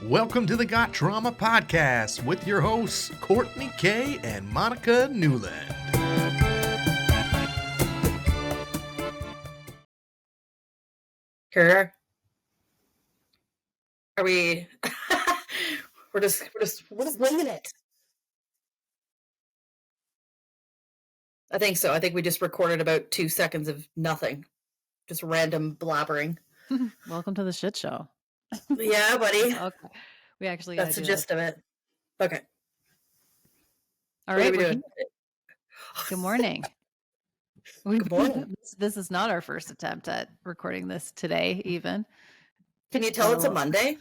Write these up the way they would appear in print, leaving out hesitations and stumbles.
Welcome to the Got Trauma Podcast with your hosts, Courtney K. and Monica Newland. Are we? we're just winging it. I think so. I think we just recorded about 2 seconds of nothing, just random blabbering. Welcome to the shit show. Yeah, buddy. Okay, we actually that's the gist of it. Okay. All right. What are we doing? Good morning. Good morning. This is not our first attempt at recording this today, even. Can you tell it's a Monday?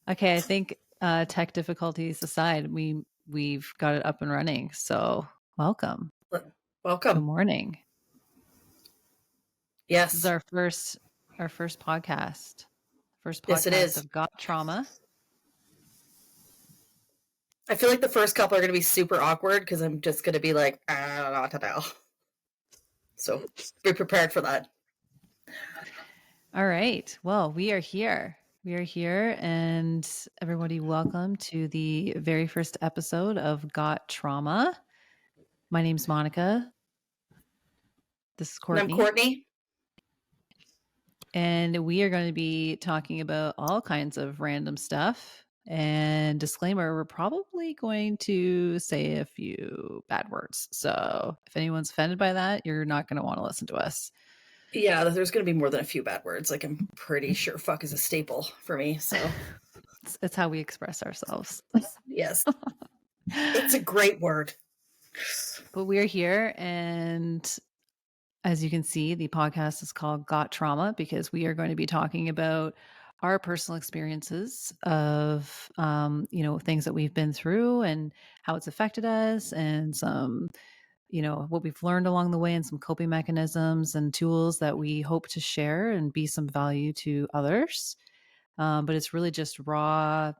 Okay, I think tech difficulties aside, we've got it up and running. So welcome. Welcome. Good morning. Yes. This is our first podcast. First podcast yes, it is. of Got Trauma. I feel like the first couple are going to be super awkward because I'm just going to be like, I don't know what to do. So be prepared for that. All right. Well, we are here. And everybody, welcome to the very first episode of Got Trauma. My name's Monica. This is Courtney. And I'm Courtney. And we are going to be talking about all kinds of random stuff. And disclaimer, we're probably going to say a few bad words. So if anyone's offended by that, you're not going to want to listen to us. Yeah, there's going to be more than a few bad words. Like, I'm pretty sure fuck is a staple for me. So it's how we express ourselves. Yes. It's a great word. But we're here, and as you can see, the podcast is called Got Trauma because we are going to be talking about our personal experiences of, things that we've been through and how it's affected us, and some, what we've learned along the way, and some coping mechanisms and tools that we hope to share and be some value to others. But it's really just raw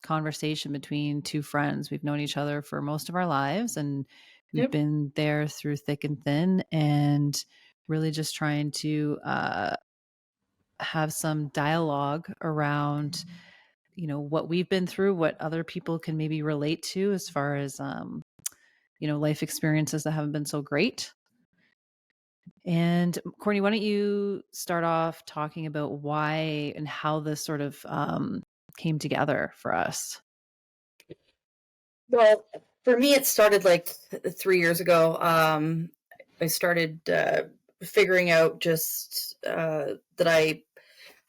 conversation between two friends. We've known each other for most of our lives, and we've been there through thick and thin, and really just trying to have some dialogue around, what we've been through, what other people can maybe relate to as far as, life experiences that haven't been so great. And Courtney, why don't you start off talking about why and how this sort of came together for us? Well, for me, it started like 3 years ago. I started figuring out just that I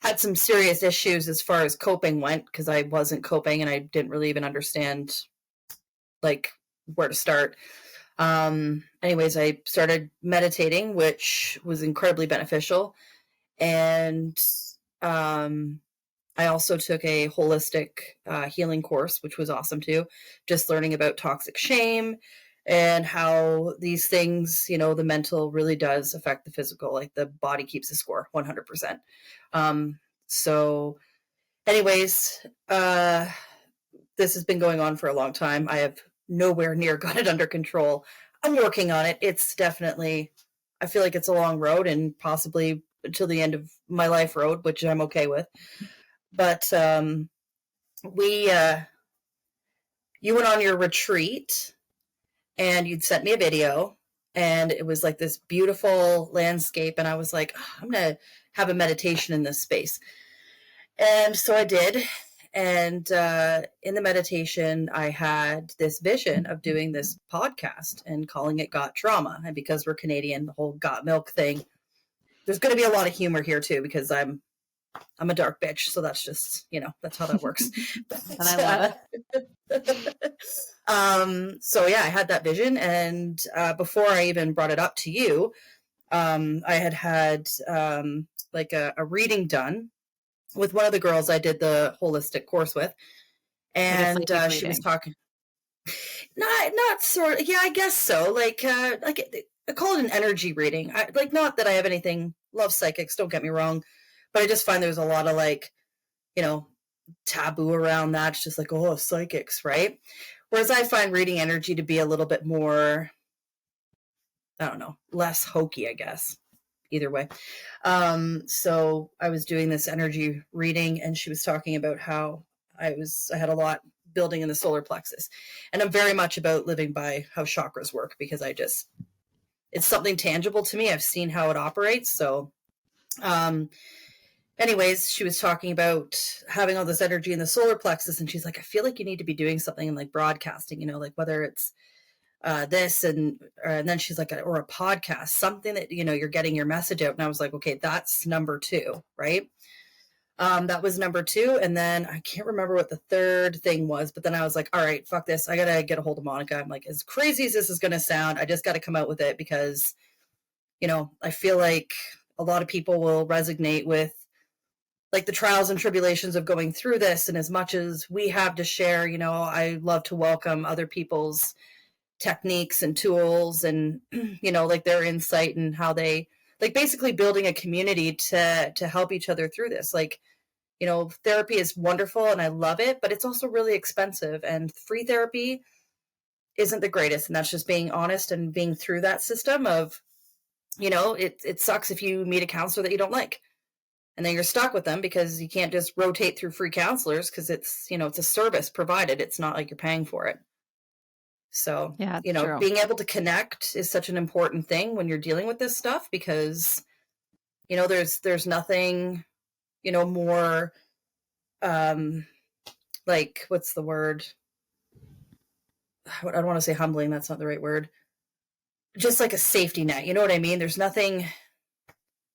had some serious issues as far as coping went, because I wasn't coping and I didn't really even understand like where to start. Anyways, I started meditating, which was incredibly beneficial. And I also took a holistic healing course, which was awesome too. Just learning about toxic shame and how these things, the mental really does affect the physical. Like, the body keeps the score 100%. So anyways, this has been going on for a long time. I have nowhere near got it under control. I'm working on it. It's definitely, I feel like it's a long road, and possibly until the end of my life road, which I'm okay with. But you went on your retreat and you'd sent me a video, and it was like this beautiful landscape. And I was like, I'm going to have a meditation in this space. And so I did. And in the meditation, I had this vision of doing this podcast and calling it Got Trauma. And because we're Canadian, the whole got milk thing, there's going to be a lot of humor here too, because I'm a dark bitch. So that's just, that's how that works. And I love it. So yeah, I had that vision. And before I even brought it up to you, I had like a reading done with one of the girls I did the holistic course with. And she was talking, not sort of, yeah, I guess so. Like I call it an energy reading. Not that I have anything, love psychics, don't get me wrong, but I just find there's a lot of taboo around that. It's just like, oh, psychics, right? Whereas I find reading energy to be a little bit more, I don't know, less hokey, I guess. either way. So I was doing this energy reading, and she was talking about how I had a lot building in the solar plexus, and I'm very much about living by how chakras work, because it's something tangible to me. I've seen how it operates. So, anyways, she was talking about having all this energy in the solar plexus, and she's like, I feel like you need to be doing something in like broadcasting, like whether it's this and then she's like, or a podcast, something that, you're getting your message out. And I was like, okay, that's number 2, right? That was number 2. And then I can't remember what the third thing was, but then I was like, all right, fuck this. I got to get a hold of Monica. I'm like, as crazy as this is going to sound, I just got to come out with it, because, I feel like a lot of people will resonate with like the trials and tribulations of going through this. And as much as we have to share, I love to welcome other people's techniques and tools and, like their insight and how they like basically building a community to help each other through this. Like, therapy is wonderful and I love it, but it's also really expensive, and free therapy isn't the greatest. And that's just being honest and being through that system of, it sucks if you meet a counselor that you don't like, and then you're stuck with them because you can't just rotate through free counselors, because it's, it's a service provided. It's not like you're paying for it. So, Yeah, true. being able to connect is such an important thing when you're dealing with this stuff, because, there's nothing, more, like, what's the word? I don't want to say humbling. That's not the right word. Just like a safety net. You know what I mean? There's nothing,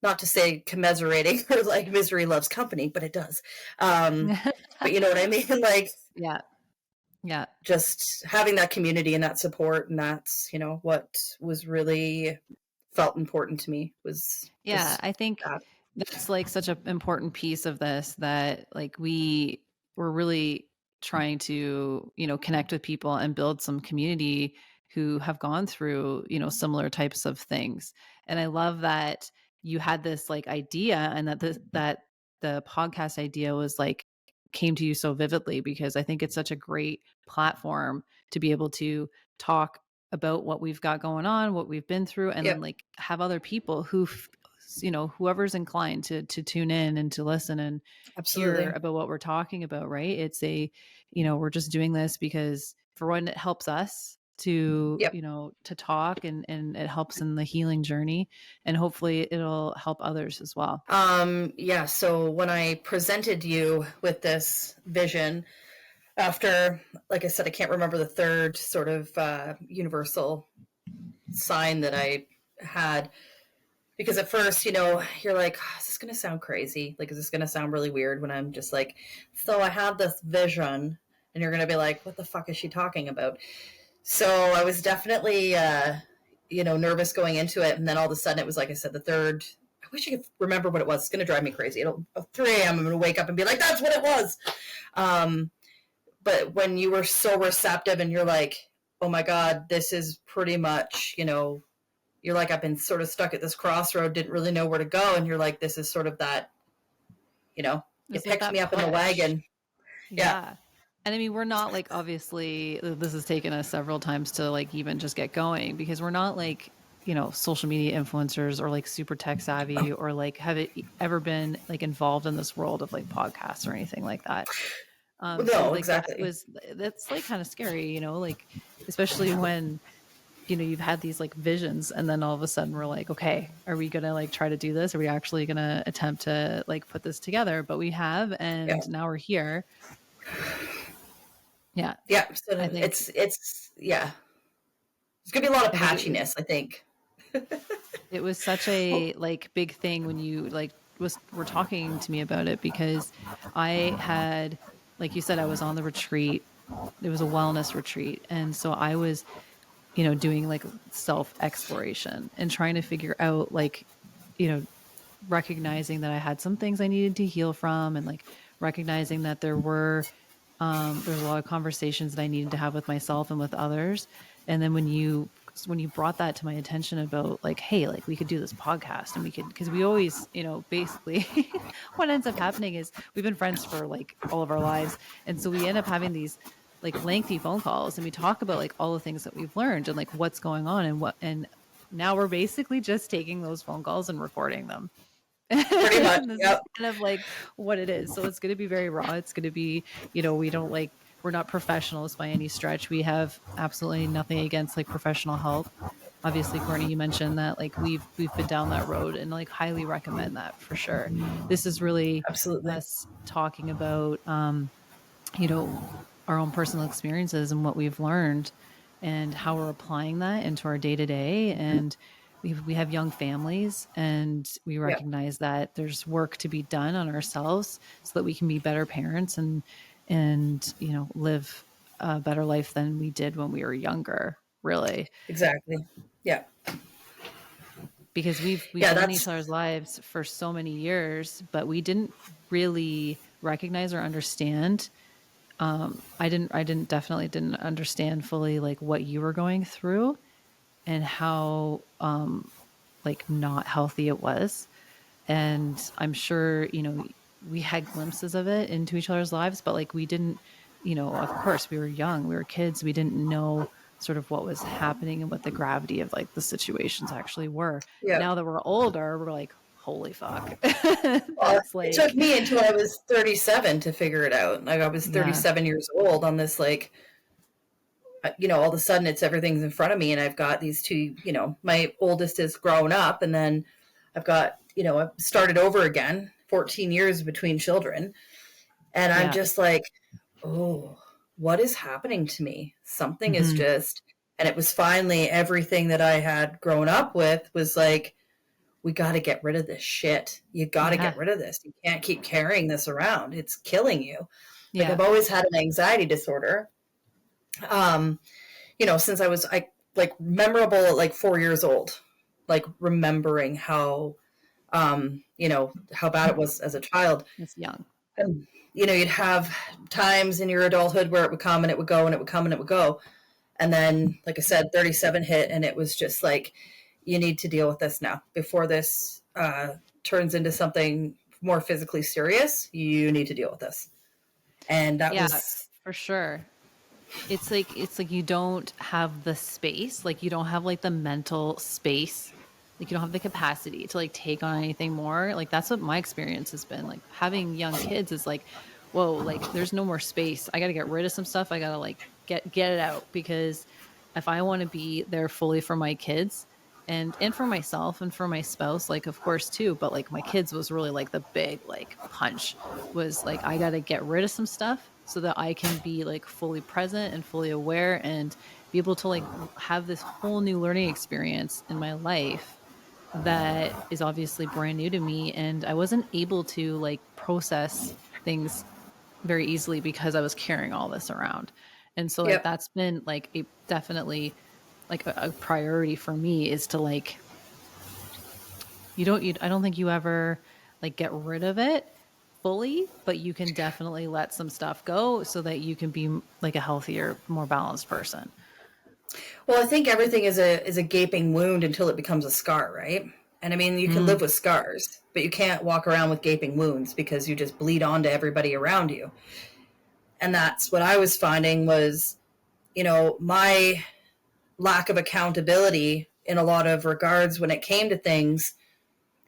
not to say commiserating or like misery loves company, but it does. But you know what I mean? Like, yeah, just having that community and that support. And that's, what was really felt important to me was. I think that's like such an important piece of this, that like we're really trying to, connect with people and build some community who have gone through, similar types of things. And I love that you had this like idea, and that the podcast idea was like came to you so vividly, because I think it's such a great platform to be able to talk about what we've got going on, what we've been through, and then like have other people who, whoever's inclined to tune in and to listen and Absolutely. hear about what we're talking about, right? It's we're just doing this because, for one, it helps us to, to talk, and it helps in the healing journey, and hopefully it'll help others as well. Yeah. So when I presented you with this vision, after, like I said, I can't remember the third sort of universal sign that I had, because at first, you're like, oh, is this going to sound crazy? Like, is this going to sound really weird when I'm just like, so I had this vision, and you're going to be like, what the fuck is she talking about? So I was definitely, nervous going into it. And then all of a sudden it was, like I said, the third, I wish I could remember what it was. It's going to drive me crazy. It'll 3 a.m. I'm going to wake up and be like, that's what it was. But when you were so receptive and you're like, oh my God, this is pretty much, you're like, I've been sort of stuck at this crossroad, didn't really know where to go. And you're like, this is sort of that, it picked me up in the wagon. Yeah. And I mean, we're not like, obviously this has taken us several times to like even just get going, because we're not like, social media influencers or like super tech savvy, or like have it ever been like involved in this world of like podcasts or anything like that. No, so like exactly. That's like kind of scary, like, especially when, you've had these like visions, and then all of a sudden we're like, okay, are we going to like try to do this? Are we actually going to attempt to like put this together? But we have, and now we're here. Yeah. Yeah. So I think it's gonna be a lot of patchiness, I think. It was such a like big thing when you like were talking to me about it, because I had, like you said, I was on the retreat. It was a wellness retreat. And so I was, doing like self exploration and trying to figure out like, recognizing that I had some things I needed to heal from, and like recognizing that there's a lot of conversations that I needed to have with myself and with others. And then when you brought that to my attention about like, hey, like we could do this podcast, and we could, because we always, basically what ends up happening is we've been friends for like all of our lives. And so we end up having these like lengthy phone calls, and we talk about like all the things that we've learned and like what's going on, and now we're basically just taking those phone calls and recording them. Pretty much. And this is Yep. kind of like what it is. So it's going to be very raw. It's going to be, we don't we're not professionals by any stretch. We have absolutely nothing against like professional help. Obviously, Courtney, you mentioned that like we've been down that road and like highly recommend that for sure. This is really Absolutely. us talking about, you know, our own personal experiences and what we've learned and how we're applying that into our day to day. And we have young families, and we Yeah. recognize that there's work to be done on ourselves so that we can be better parents and live a better life than we did when we were younger, really. Exactly. Yeah. Because we've Yeah, been in that's each other's lives for so many years, but we didn't really recognize or understand. I definitely didn't understand fully like what you were going through and how like not healthy it was. And I'm sure, we had glimpses of it into each other's lives, but like we didn't, of course we were young, we were kids, we didn't know sort of what was happening and what the gravity of like the situations actually were. yeah. Now that we're older, we're like, holy fuck. Well, That's it took like, me until I was 37 to figure it out. Like I was yeah, 37 years old on this, like, all of a sudden everything's in front of me, and I've got these two, my oldest is grown up, and then I've got, I've started over again, 14 years between children. And I'm yeah. just like, oh, what is happening to me? Something is Hmm. just, and it was finally everything that I had grown up with was like, we got to get rid of this shit. You got to Yeah. get rid of this. You can't keep carrying this around. It's killing you. Like Yeah. I've always had an anxiety disorder. Since I like memorable at like 4 years old, like remembering how, how bad it was as a child. It's young. And, you'd have times in your adulthood where it would come and it would go and it would come and it would go. And then, like I said, 37 hit, and it was just like, you need to deal with this now. Before this turns into something more physically serious, you need to deal with this. And that Yeah, was, for sure. It's like you don't have the space, like you don't have like the mental space, like you don't have the capacity to like take on anything more. Like that's what my experience has been. Like having young kids is like, whoa, like there's no more space. I got to get rid of some stuff. I got to like get it out, because if I want to be there fully for my kids and for myself and for my spouse, like of course too, but like my kids was really like the big like punch, was like I got to get rid of some stuff so that I can be like fully present and fully aware and be able to like have this whole new learning experience in my life that is obviously brand new to me. And I wasn't able to like process things very easily because I was carrying all this around. And so like yep. that's been like a definitely like a priority for me, is to like, I don't think you ever like get rid of it fully, but you can definitely let some stuff go so that you can be like a healthier, more balanced person. Well, I think everything is a gaping wound until it becomes a scar, right? And I mean, you can live with scars, but you can't walk around with gaping wounds because you just bleed onto everybody around you. And that's what I was finding was, my lack of accountability in a lot of regards when it came to things,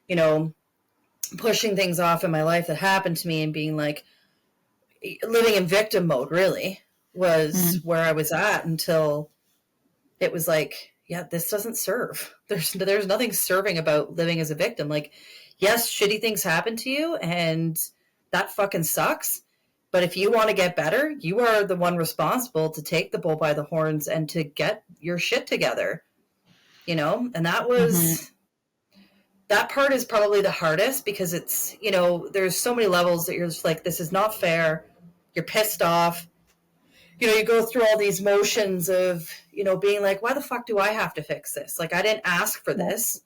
you know, pushing things off in my life that happened to me and being like living in victim mode really was where I was at until it was like, yeah, this doesn't serve. There's nothing serving about living as a victim. Like, yes, shitty things happen to you and that fucking sucks. But if you want to get better, you are the one responsible to take the bull by the horns and to get your shit together, And that part is probably the hardest because it's, there's so many levels that you're just like, this is not fair. You're pissed off. You go through all these motions of, being like, why the fuck do I have to fix this? Like, I didn't ask for this,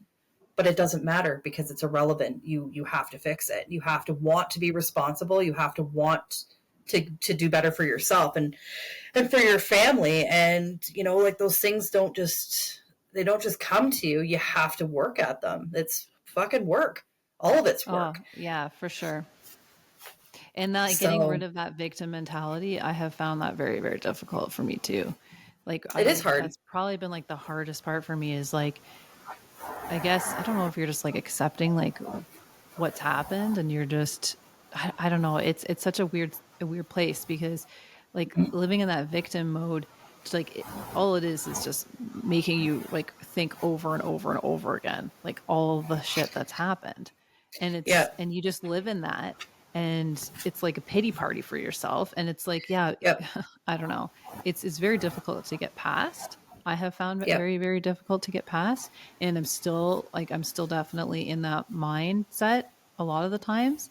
but it doesn't matter because it's irrelevant. You have to fix it. You have to want to be responsible. You have to want to do better for yourself and for your family. And, like those things don't just come to you. You have to work at them. It's fucking work. All of it's Oh, work. yeah, for sure. And that, getting So rid of that victim mentality, I have found that very, very difficult for me too. Like, it is hard. that's probably been like the hardest part for me, is like I guess, I don't know if you're just like accepting like what's happened and you're just, I don't know. It's such a weird place because like living in that victim mode, it's like all it is just making you like think over and over and over again, like all the shit that's happened. And Yeah. and you just live in that, and it's like a pity party for yourself. And it's like, yeah, Yep. I don't know. It's very difficult to get past. I have found it Yep. very, very difficult to get past. And I'm still definitely in that mindset a lot of the times.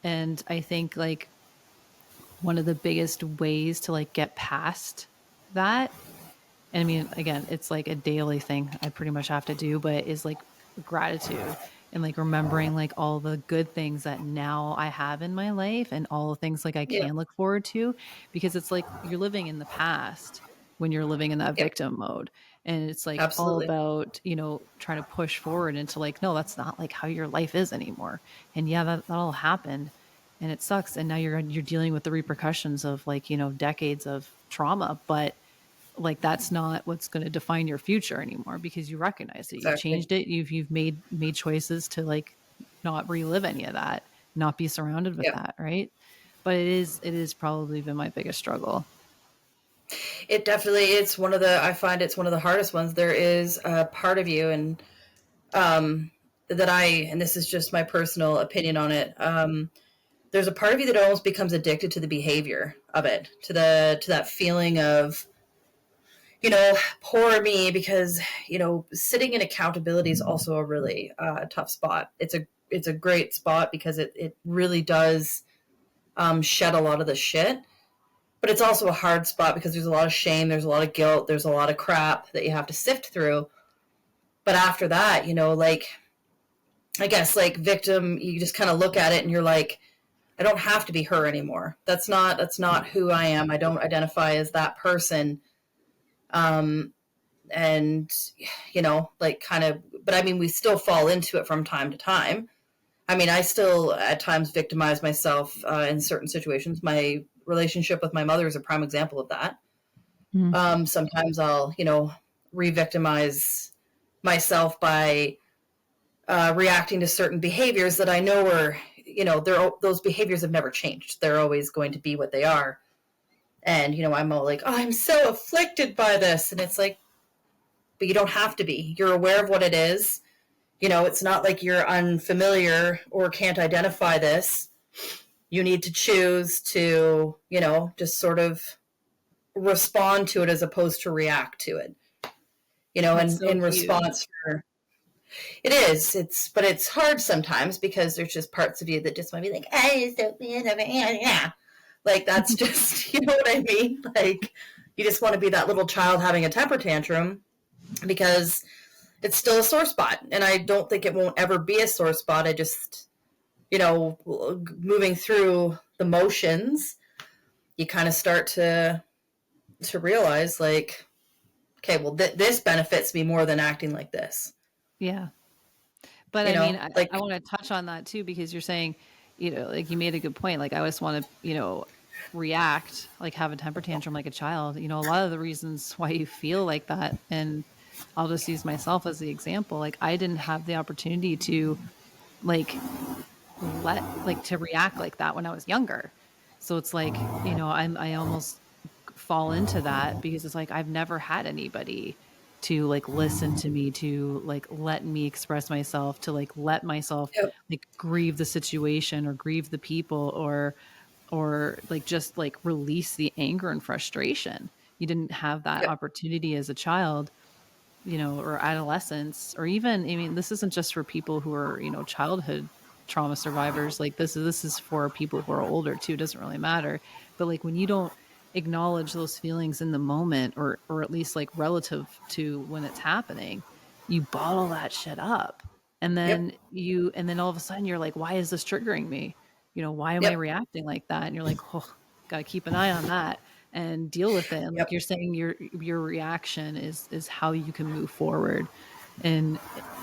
And I think like one of the biggest ways to like get past that, and I mean, again, it's like a daily thing I pretty much have to do, but is like gratitude and like remembering like all the good things that now I have in my life and all the things like I Yep. can look forward to, because it's like you're living in the past when you're living in that Yep. victim mode. And it's like all Absolutely. about, trying to push forward into like, no, that's not like how your life is anymore. And yeah, that all happened and it sucks. And now you're dealing with the repercussions of like, decades of trauma, but like that's not what's going to define your future anymore because you recognize it, you've Exactly. changed it, you've made choices to like not relive any of that, not be surrounded with Yep. that, right? But it is probably been my biggest struggle. It definitely, it's one of the, I find it's one of the hardest ones. There is a part of you, and um, and this is just my personal opinion on it. There's a part of you that almost becomes addicted to the behavior of it, to that feeling of, poor me, because, sitting in accountability is also a really tough spot. It's a great spot because it really does shed a lot of the shit. But it's also a hard spot because there's a lot of shame, there's a lot of guilt, there's a lot of crap that you have to sift through. But after that, like, I guess, like, victim, you just kind of look at it and you're like, I don't have to be her anymore. That's not who I am. I don't identify as that person. Um, and like, kind of, but I mean, we still fall into it from time to time. I mean, I still at times victimize myself in certain situations. My relationship with my mother is a prime example of that. Mm. Sometimes I'll, re-victimize myself by reacting to certain behaviors that I know are, those behaviors have never changed. They're always going to be what they are. And, I'm all like, oh, I'm so afflicted by this. And it's like, but you don't have to be. You're aware of what it is. It's not like you're unfamiliar or can't identify this. You need to choose to, just sort of respond to it as opposed to react to it. That's And so in huge. response for it is. But it's hard sometimes because there's just parts of you that just want to be like, I so yeah. Like, that's just, you know what I mean? Like, you just want to be that little child having a temper tantrum because it's still a sore spot. And I don't think it won't ever be a sore spot. I just, moving through the motions, you kind of start to realize, like, okay, well, this benefits me more than acting like this. Yeah. But I mean, I Like, want to touch on that too, because you're saying, like you made a good point. Like I just want to, react, like have a temper tantrum like a child. A lot of the reasons why you feel like that, and I'll just use myself as the example. Like I didn't have the opportunity to like to react like that when I was younger. So it's like, I almost fall into that because it's like I've never had anybody to like listen to me, to like let me express myself, to like let myself yep, like grieve the situation or grieve the people, or like just like release the anger and frustration. You didn't have that yep, opportunity as a child, or adolescence, or even, I mean, this isn't just for people who are, childhood trauma survivors. Like this is for people who are older too. It doesn't really matter. But like when you don't acknowledge those feelings in the moment, or at least like relative to when it's happening, you bottle that shit up. yep, And then all of a sudden you're like, why is this triggering me? Why am I yep, reacting like that? And you're like, oh, gotta keep an eye on that and deal with it. And like yep. you're saying, your reaction is how you can move forward, and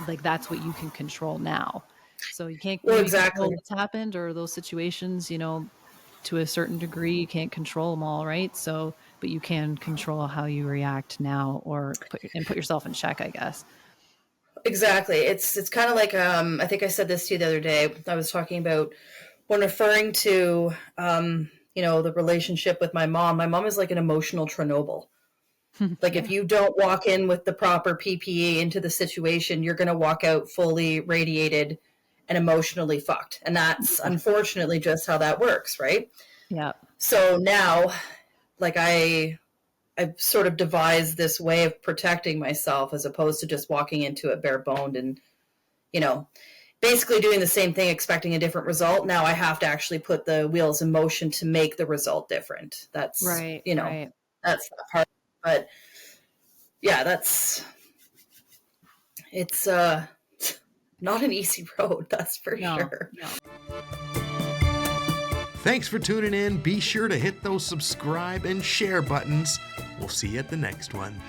like that's what you can control now. So you can't Well, maybe control exactly. what's happened or those situations, to a certain degree. You can't control them all, right? So, but you can control how you react now, or put yourself in check, I guess. exactly. It's kind of like I think I said this to you the other day. I was talking about when referring to the relationship with my mom. My mom is like an emotional Chernobyl. Like Yeah. if you don't walk in with the proper PPE into the situation, you're going to walk out fully radiated and emotionally fucked. And that's unfortunately just how that works, right? Yeah. So now, like I've sort of devised this way of protecting myself as opposed to just walking into it bare boned and, basically doing the same thing, expecting a different result. Now I have to actually put the wheels in motion to make the result different. That's, Right. Right. that's the part. But yeah, it's not an easy road, that's for No. sure. No. Thanks for tuning in. Be sure to hit those subscribe and share buttons. We'll see you at the next one.